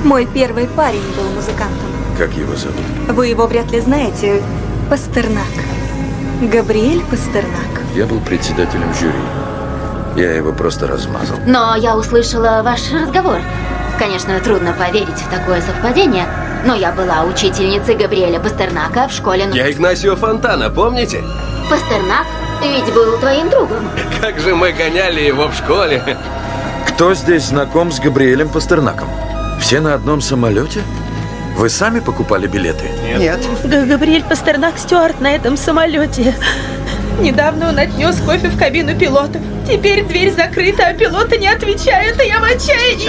Мой первый парень был музыкантом. Как его зовут? Вы его вряд ли знаете. Пастернак. Габриэль Пастернак. Я был председателем жюри. Я его просто размазал. Но я услышала ваш разговор. Конечно, трудно поверить в такое совпадение, но я была учительницей Габриэля Пастернака в школе... Я Игнасио Фонтана, помните? Пастернак ведь был твоим другом. Как же мы гоняли его в школе. Кто здесь знаком с Габриэлем Пастернаком? Все на одном самолете? Вы сами покупали билеты? Нет. Габриэль Пастернак стюард на этом самолете. Недавно он отнес кофе в кабину пилотов. Теперь дверь закрыта, а пилоты не отвечают, и я в отчаянии.